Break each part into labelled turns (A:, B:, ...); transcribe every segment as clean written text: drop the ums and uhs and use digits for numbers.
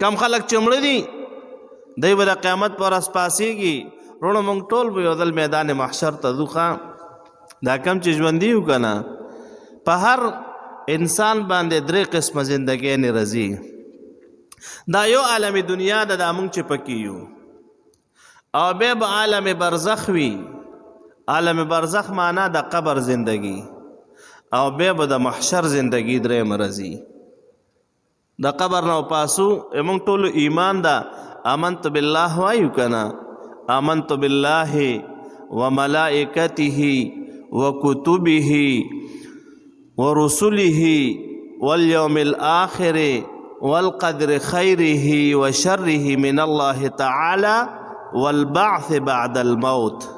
A: کم خلک چې مړه دي دی به د قیامت په ورځ پاسېږي وروڼو موږ ټول به یو ځل میدان محشر ته ځو دا کم چې ژوندي یو که نه په هر انسان باندې درې قسمه زندګیانې راځي دا یو عالم دنیا ده دا موږ چې پکې یو او بیا به عالم برزخ وي عالم برزخ معنا د قبر زندگی او بیا به د محشر زندگی درېیم راځي د قبر نه پاسو موږ ټولو ایمان ده آمنت بالله وایو که نه آمنت بالله وملائکته وکتبه ورسله واليوم الآخر والقدر خيره وشره من الله تعالى والبعث بعد الموت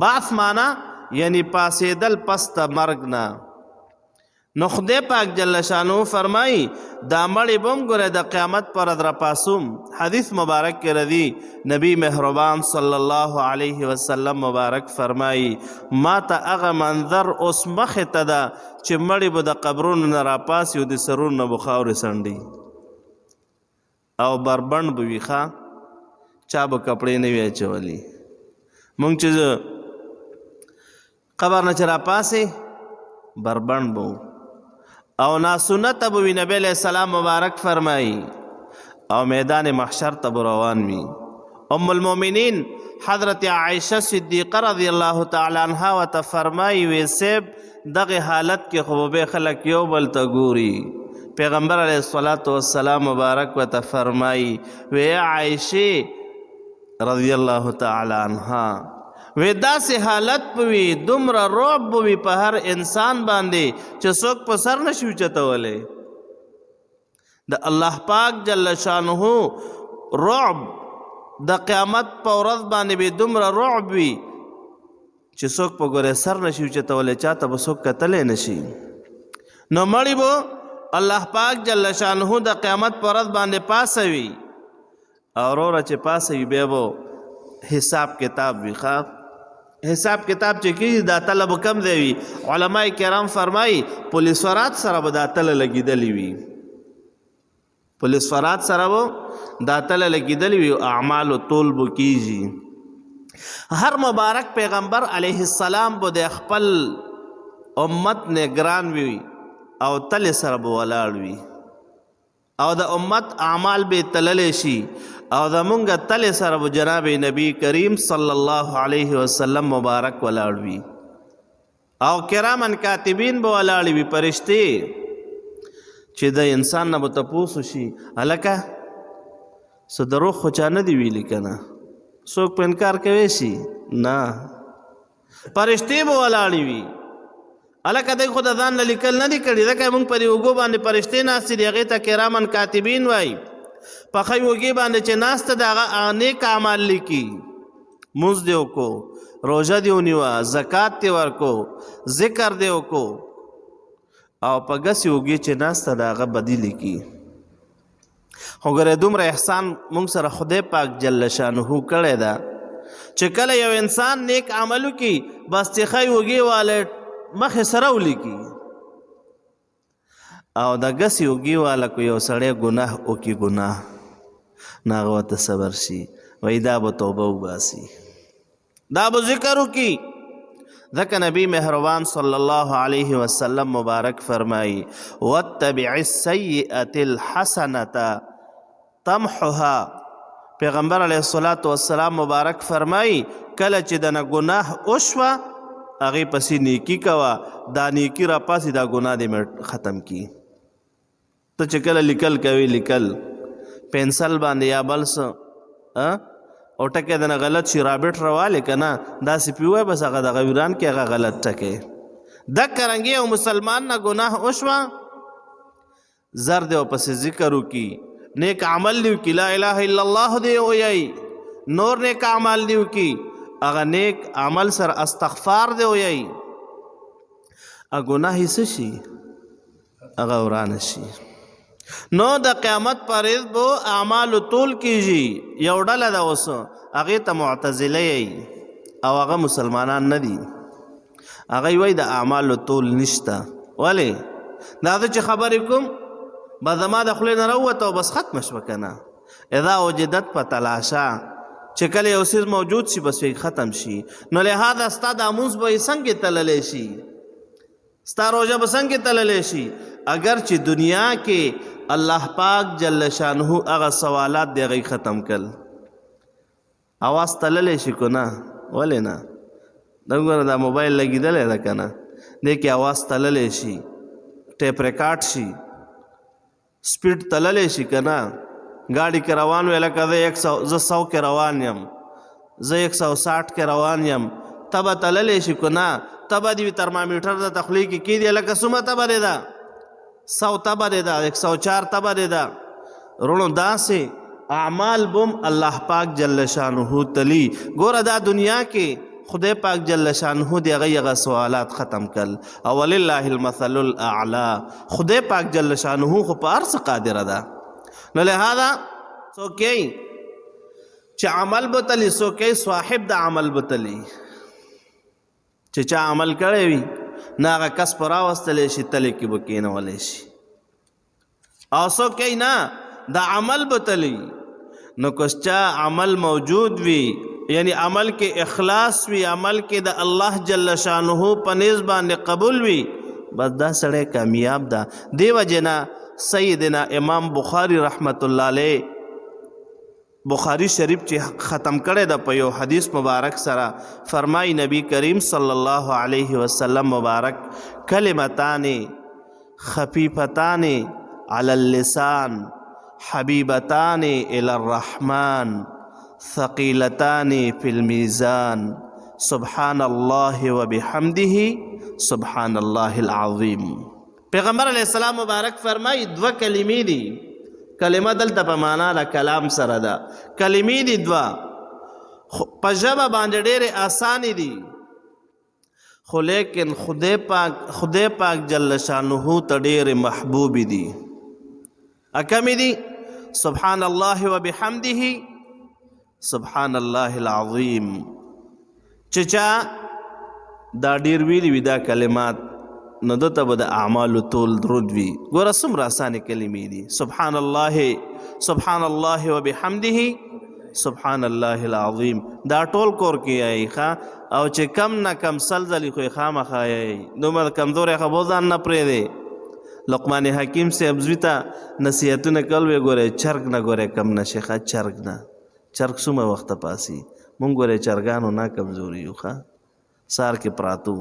A: بعث معنا یعنی پاسیدل پس تا مرگنا نو خدای پاک جل شانو فرمائی دا مړی بم ګوره د قیامت پر در پاسوم حدیث مبارک کې ردی نبی مهربان صلی الله علیه وسلم مبارک فرمائی ما ته هغه منظر اوس مخې ته ده چې مړی به د قبرونو نه راپاسي او د سرونو نه به خاورې څنډي او بربند به وي ښه چا به کپړې نه وي اچولي مونږ چې قبر نه چې راپاسې بربند به او ناسنت به وي نبی علیہ السلام مبارک فرمائی او میدان محشر ته به روان وي ام المؤمنین حضرت عائشہ صدیقہ رضی اللہ تعالی عنہ ورته فرمائی وی صاحب دغه حالت کې خو به خلک یو بل ته ګوري پیغمبر علیہ الصلوۃ والسلام مبارک ورته فرمائی وی عائشہ رضی اللہ تعالی عنہ وی داسې حالت پوي دومره رعب پوي په هر انسان باندې چې څوک په سر نشي اوچتولی د الله پاک جل شانه رعب د قیامت په ورځ باندې به دومره رعب وي چې څوک په ګوره سر نشي اوچتولی چاته به څوک کتلی نشي نو مړی به الله پاک جل شانه د قیامت په ورځ باندې پاسوي او وروره چې پاسوي بیا به حساب کتاب وي حساب کتاب چې کېږي دا تله به کم دی وي علما کرام فرمایي پولیس فرات سره به دا تله لګېدلې وي پولیس فرات سره به دا تله لګېدلې وي اعمالو طول به کېږي هر مبارک پیغمبر علیه السلام به د خپل امت نگران وي او تلې سره به ولاړ وي او د امت اعمال به تللی شي او د مونږ تلې سره به جناب نبی کریم صلی الله علیه وسلم مبارک ولاړ وي او کرامن کاتبین به ولاړ وي فرشتې چې د انسان نه به تپوس وشي هلکه څه دروغ خو چا نه دي ویلي که نه څوک په انکار کوی شي نه فرشتې به ولاړې وي هلکه دی خو د ځان نه لیکل نه دي کړي ځکه موږ په دې اوږو باندې فرشتې ناستې دي هغې ته کرامن کاتبین وایي په ښی اوږې باندې چې ناسته د هغه نیک اعمال لیکي مونځ دې وکړو روژه دې ونیوه زکات دې ورکو ذکر دې وکړو او په ګسې اوږې چې ناسته د هغه بدي لیکي خو ګوره دومره احسان موږ سره خدای پاک جل شانه کړی ده چې کله یو انسان نیک عمل وکړي بس چې ښی اوږې والی مخې سره ولیکي او د ګسې اوږې والا کو یو سړی ګناه وکړي ګناه نو هغه ورته صبر شي وایي دا به توبه وباسي دا به ذکر وکړي ځکه نبی مهربان صلی الله علیه وسلم مبارک فرمایي واتبع السیئة الحسنة تمحها پیغمبر علیه الصلاة والسلام مبارک فرمایي کله چې دنه ګناه وشوه هغې پسې نیکي کوه دا نیکي را پاسې دا ګناه دې ختم کی ته چې کله لیکل کوي لیکل پنسل باندې یا بل څه او ټکی دنه غلط شي رابټ روالې که نه داسې پې ووایه بس هغه دغه ویران کې هغه غلط ټکی دک رنګې یو مسلمان نه ګناه وشوه زر دې ورپسې ذکر وکړي نیک عمل دې وکړي لا اله الا الله دې ووایي نور نیک عمل دې وکړي هغه نیک عمل سره استغفار دې ووایي ګناه یې څه شي هغه ورانه شي نو د قیامت پر ورځ به اعمالو طول کیږي یو ډله ده اوس هغې ته معتزله یی او هغه مسلمانان نه دي هغه وایي د اعمالو طول نشته ولې دا زه چې خبرې کوم به زما د خولې نه راووته او بس ختمه شوه که نه اذا وجدت په تلاشا چې کله یو څیز موجود شي بس ختم شي. نو لهذا ستا دا مونځ به څنګه تللی شي، ستا روژه به څنګه تللی شي؟ اگر چې دنیا کې الله پاک جل شانه هغه سوالات دی هغه ختم کړل، اواز تللی شي که نه؟ ولې نه؟ دا ګوره دا موبایل لګېدلی ده که نه، دې کې اواز تللی شي، ټیپ ریکارډ شي، سپیډ تللی شي که نه؟ گاڑی کې روان وی لکه زه 100 کې روان یم، زه 160 کې روان یم، تبه تللی شي که نه؟ تبه دې وي ترمامیټر د تخلیق کې کیدی لکه څومره تبه دی ده؟ 100 تبه دی ده، 104 تبه دی ده. رونو داسې اعمال بم الله پاک جل شانه تلی. ګوره دا دنیا کې خدای پاک جل شانه دی هغه سوالات ختم کړل. او ولله المثل الاعلى، خدای پاک جل شانه خو په هر څه قادره ده. نو لہذا څوک چې عمل بتلی، څوک صاحب د عمل بتلی، چې چا عمل کړی وي نه هغه کس په راوستلی شي تلی کې به کېنولی شي، او څوک نه د عمل بتلی. نو که چا عمل موجود وي یعنی عمل کې اخلاص وي، عمل کې د الله جل شانه په نیز باندې قبول وي، بس دا سړی کامیاب ده. دی وجه سیدنا امام بخاری رحمت الله علیه بخاری شریف چې ختم کړی ده په یو حدیث مبارک سره فرمای نبی کریم صلی الله علیه وسلم مبارک کلمتان خفیفتان علی اللسان حبیبتان الی الرحمن ثقیلتان فی المیزان سبحان الله وبحمده سبحان الله العظیم. پیغمبر علیہ السلام مبارک فرمای دو کلمې دي، کلمه دلته په معنا د کلام سره ده، کلمې دي دوه، په ژبه باندې ډېرې اسانې دي، خو لیکن خدای پاک جل شانه ته ډېرې محبوبې دي. کمې دي؟ سبحان الله وبحمده سبحان الله العظیم. چې چا دا ډېر ویلي وي دا کلمات نو دته به د اعمالو طول درود وي. ګوره څومره اسانې کلمې دي، سبحان الله وبحمده سبحان الله العظیم. دا ټول کور کې یایي ښه، او چې کم نه کم سل ځلې خو یې خامخا یایي، دومره کمزوری خبر ځان نه پرېږدی. لقمان حکیم صاحب زوی ته نصیحتونه کول وی ګورې چرګ نه ګورې کم نشي ښه، چرګ نه، چرګ څومره وخته پاسي، مونږ ګورې چرګانو نه کمزوري یو ښه، سار کې پراتو.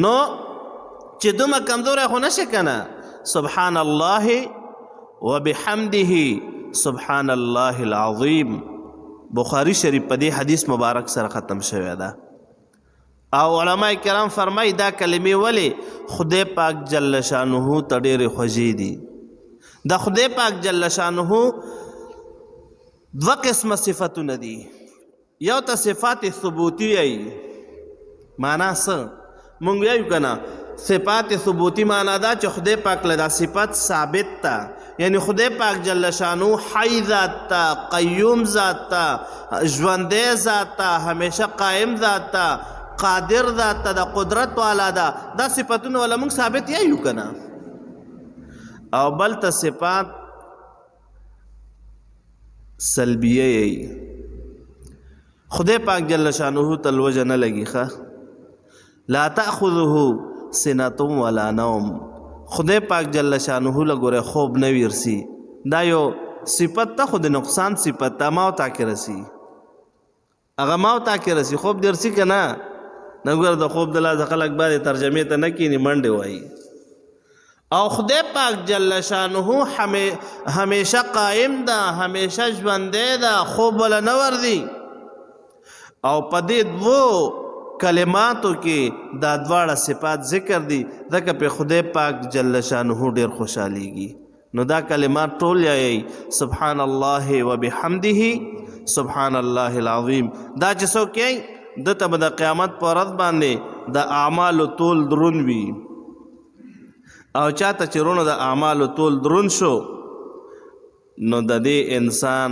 A: نو چې دومره کمزوری خو نشي که نه، سبحان الله وبحمده سبحان الله العظیم. بخاری شریف په دې حدیث مبارک سره ختم شوی ده. او علماء کرام فرمای دا کلمې ولې خدای پاک جل شانه ته ډېرې خوږې دي. د خدای پاک جل شانه دوه قسمه صفتونه دي، یو ته صفات ثبوتی ای، معنا څه مونږ وایو که نه، صفات ثبوتی معنا دا چې خدای پاک له دا صفت ثابت ته، یعنی خدای پاک جل شانو حی ذات ته، قیوم ذات ته، ژوندی ذات ته، همیشه قائم ذات ته، قادر ذات ته، د قدرت والا ده. دا صفتونه والا مونږ ثابت یایو که نه. او بل ته صفات سلبیه یی، خدای پاک جل شانه ته لوجه نه لګي ښه، لا تأخذه سنة ولا نوم. خدای پاک جل شانه له ګوره خوب نه ویرسي، دا یو صفت ته، خو د نقصان صفت ته، ما او تا کې رسي، هغه ما او تا کې رسي، خوب دې رسي که نه؟ نه ګوره د خوب د لاسه خلک بعدې ترجمې ته نه کښېني، منډې وایي. او خدای پاک جل شانه همیشه قائم ده، همیشه ژوندی ده، خوب وله نه ورځي. او په دې دوو کلماتو کې دا دواړه صفات ذکر دي، ځکه په خدای پاک جل شانه ډېر خوشحالیږي. نو دا کلمات ټول یایي، سبحان الله وبحمده سبحان الله العظیم. دا چې څوک یایي دته به د قیامت په ورځ باندې د اعمالو طول درون وي، او چاته چې رونو د اعمالو طول درون شو نو د دې انسان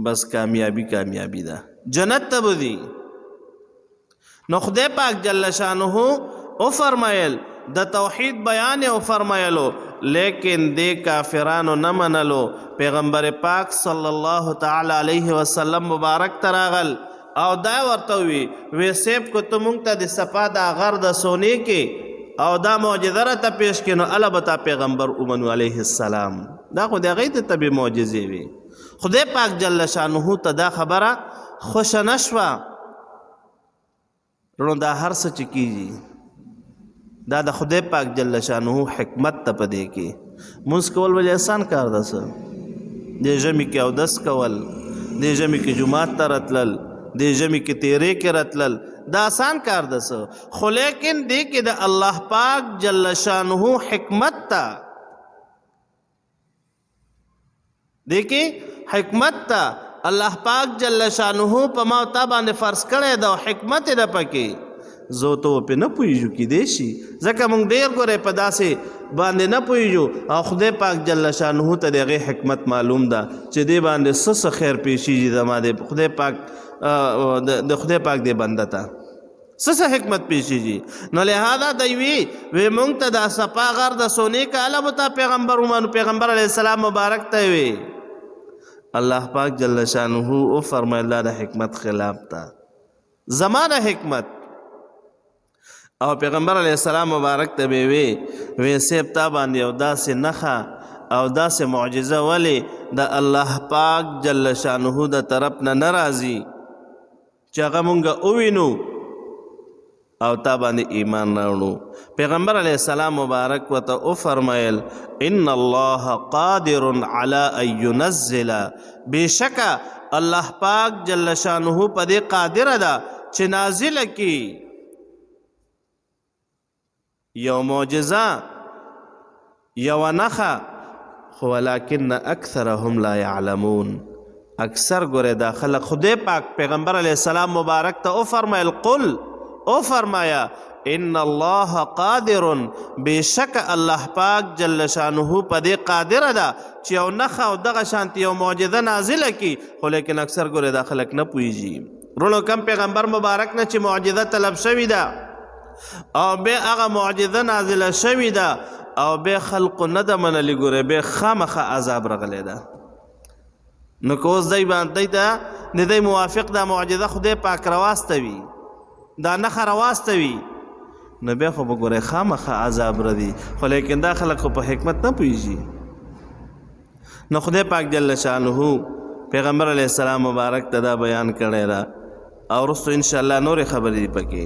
A: بس کامیابی ده، جنت ته به ځي. نو خدای پاک جل شانه او فرمایل د توحید بیان او فرمایلو لیکن دې کافرانو نه منلو پیغمبر پاک صلی الله تعالی علیه وسلم مبارک تراغل او دا ورته وی سیب کو ته مونږ ته د صفا دا غر د سونی کې او دا معجزه راته پیش کینو الله بتا پیغمبر اومنو علیه السلام دا خو د غیت ته به معجزه وي خدای پاک جل شانه ته دا خبره خوش نشوا رونو دا هر څه چې کیږي دا د خدای پاک جل شانه حکمت ته پدې کې مونږ کول ولې آسان کار ده څه د ژمي کې اودس کول د ژمي کې جمعات ته راتلل د ژمي کې تیرې کې راتلل دا آسان کار ده څه خو لیکن دې کې د الله پاک جل شانه حکمت ته دې کې حکمت ته الله پاک جل شانه په ما تا باندې فرض کړی دا حکمت ده پکې زه تو په نه پوهېږو کیدای شي ځکه موږ ډېر ګورې په داسې باندې نه پوهېږو او خدای پاک جل شانه ته د هغې حکمت معلوم ده چې دې باندې څه خیر پیشیږي زما د خدای پاک د خدای پاک دې بنده ته څه حکمت پیشیږي نو لہذا دی وی موږ ته دا صفا غر د سونې که الله به تا پیغمبر ومنو پیغمبر علیه السلام مبارک ته وی الله پاک جل شانه او فرمایل دا د حکمت خلاف تا زمانه حکمت او پیغمبر علیه السلام مبارک ته وی سیب تا باندې او داسې نښه او داسې معجزه ولې د الله پاک جل شانه د طرف نه ناراضي چې هغه مونږ ووینو او تا باندې ایمان راوړو پیغمبر علیه السلام مبارک ورته او فرمایل ان الله قادر علی ان ينزل بشکا الله پاک جل شانه په دې قادر ده چې نازل کی یو معجزه یو نښه خو ولکن اکثرهم لا يعلمون اکثر ګوره دا خلق خدای پاک پیغمبر علیه السلام مبارک ته او فرمایل قل او فرمایا ان الله قادر بشک الله پاک جل شانه په دې قادر ده چې یو نښه او دغه شانتي یو معجزه نازله کی خو لیکن اکثر ګوره دا خلک نه پوهېږي رونو کم پیغمبر مبارک نه چې معجزه طلب شوې ده او بیا هغه معجزه نازله شوې ده او بیا خلقو نه ده منلي ګوره بیا خامخه عذاب رغلی ده نو که اوس دی باندې ته د دی موافق دا معجزه خدای پاک راواستوي دا نښه راواستوي نو بیا خو به ګورئ خامخه عذاب ردي خو لیکن دا خلک خو په حکمت نه پوهېږي نو خدای پاک جل شانه پیغمبر علیه السلام مبارک ته دا بیان کړی ده او وروستو انشاءالله نورې خبرې دي پکې